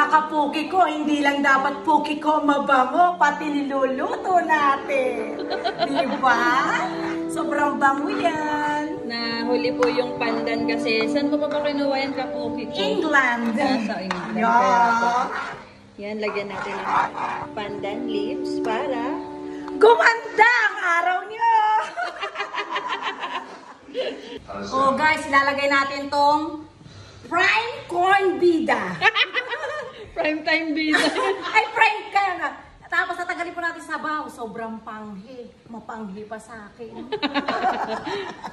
Mga kapuki ko, hindi lang dapat puki ko mabango, pati niluluto natin. Diba? Sobrang bango yan. Nahuli po yung pandan kasi. Saan mo pa kinuha yan, kapuki ko? England. Sa England. Yeah. Yan, lagyan natin ng pandan leaves para gumanda ang araw nyo! Oh guys, ilalagay natin tong prime corn bida. prime time bida. Ay, prime kaya nga. Tapos tatagalin po natin sabaw. Sobrang panghi. Mapanghi pa sa akin.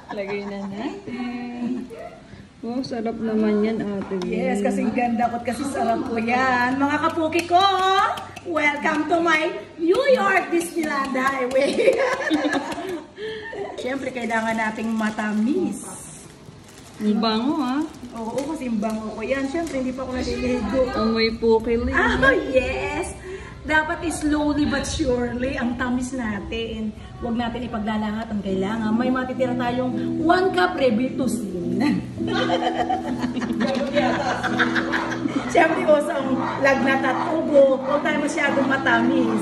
Lagay na natin. Oh, sarap naman yan, ate. Yes, kasi ganda ko kasi sarap ko yan. Mga kapuki ko, welcome to my New York Disneyland Highway. Siyempre, kailangan nating matamis. Ang bango, ha? Oo, kasi bango ko yan. Siyempre, hindi pa ako naliligo. Amoy pukil eh. Oh, yes! Dapat slowly but surely ang tamis natin. Huwag natin ipaglalahat ang kailangan. May matitira tayong 1 cup Rebitusin. Siyempre, usang lagnat at ubo. Huwag tayo masyadong matamis.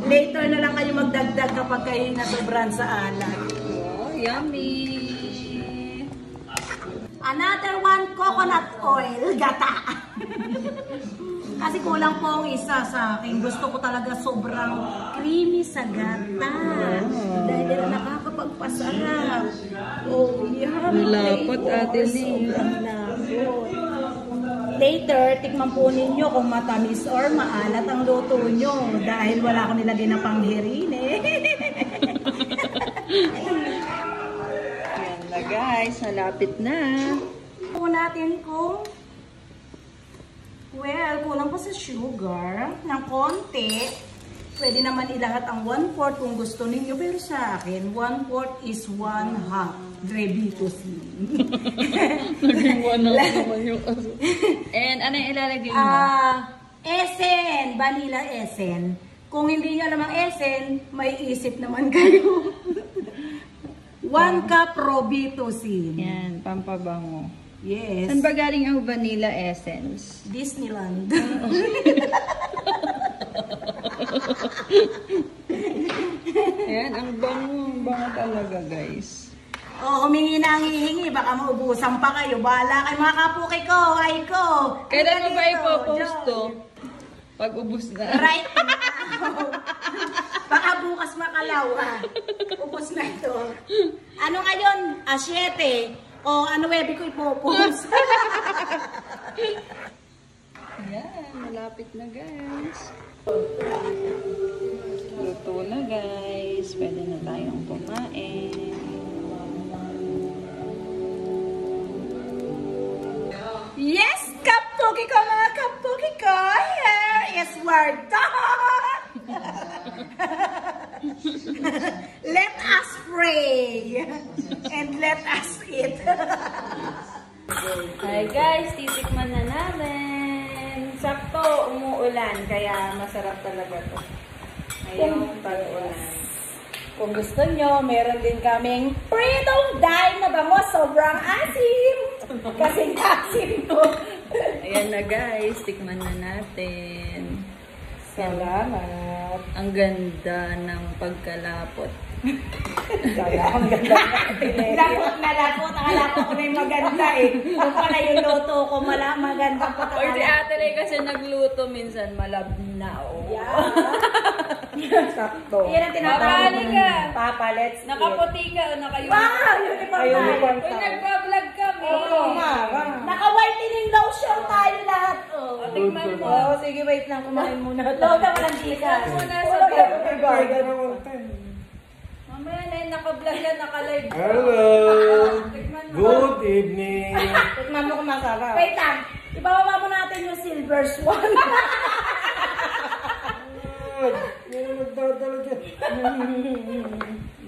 Later na lang kayo magdagdag kapag kayo nasobran sa alat. Oh, yummy! Another 1 coconut oil, gata. Kasi kulang po ang isa sa akin. Gusto ko talaga sobrang creamy sa gata. Dahil nakakapagpasarap. Oh, yummy. Lapot, ate Lee. Sobrang lapot. Later, tikman po ninyo kung matamis or maalat ang luto nyo. Dahil wala ko nilagay na panghirin eh. Yan na guys, malapit na. Po natin kung kulang pa sa sugar ng konti. Pwede naman ilahat ang 1/4 kung gusto ninyo. Pero sa akin, 1/4 is 1/2 Rebitusin. Naging 1/2 naman yung aso. And ano yung ilalagay mo? Essence. Vanilla essence. Kung hindi nyo alam ang essence, may isip naman kayo. 1 cup Rebitusin. Yan, pampabango. Yes. Saan ba galing ang vanilla essence? Disneyland. Ayan, ang bango talaga guys. Oh, humingi na ang hihingi. Baka maubusan pa kayo. Bahala kayo mga kapuki ko. Ay ko. Kailan mo ba ipopost to? Pag ubus na. Right now. Baka bukas makalaw ha. Ubus na ito. Ano ngayon? 7. O ano webe ko ipopost? Ayan, malapit na guys. Luto na guys. Pwede na tayong kumain. Yes, kapuki ko mga kapuki ko. Here is where done. Let us pray and let us eat. Hi guys, titikman na namin. Sakto, umuulan, kaya masarap talaga to. Ngayong tag-ulan. Kung gusto nyo, meron din kaming Freedom Dime na bango. Sobrang asim. Kasi asim to. Ayan na guys, tikman na natin. Salamat. Ang ganda ng pagkalapot. Ang ganda. Lapot na lapot. Akala ko na yung maganda eh. Kung pala yung luto ko, maganda pa Or si talaga. Ate Ray kasi nagluto minsan malabnaw. Yeah. Sakto. Yan ang tinatawag Papali ka. Papa, let's eat. Nakaputi ka o naka-uniform? Wow! Uniform tayo. Uy, nagpa-vlog kami. Oo, naka-whitening lotion tayo lahat. O, tikman mo. Oo, sige, wait lang. Kumain muna. Log na walang tikas. Muna sa mamaya na yun, naka-vlog yan, naka-live. Hello! Tikman mo. Good evening! Tikman mo kung masarap. Wait lang. Ibababa mo natin yung silver swan. Hindi nagdadala dyan.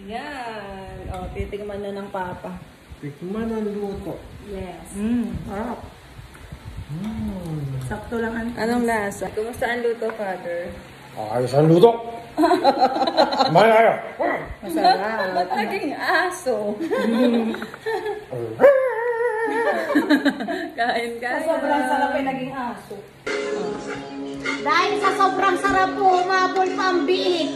Yan. O, titikman na ng papa. Tikman ang luto. Yes. Sarap. Sakto lang ang... Anong lasa? Kumusta ang luto, Father? Ayos ang luto! Kumain tayo! Masarap. Ba't naging aso? Kain. Sobrang sarap ay naging aso. Dahil sa sobrang sarap po, umabol pa ang bihig.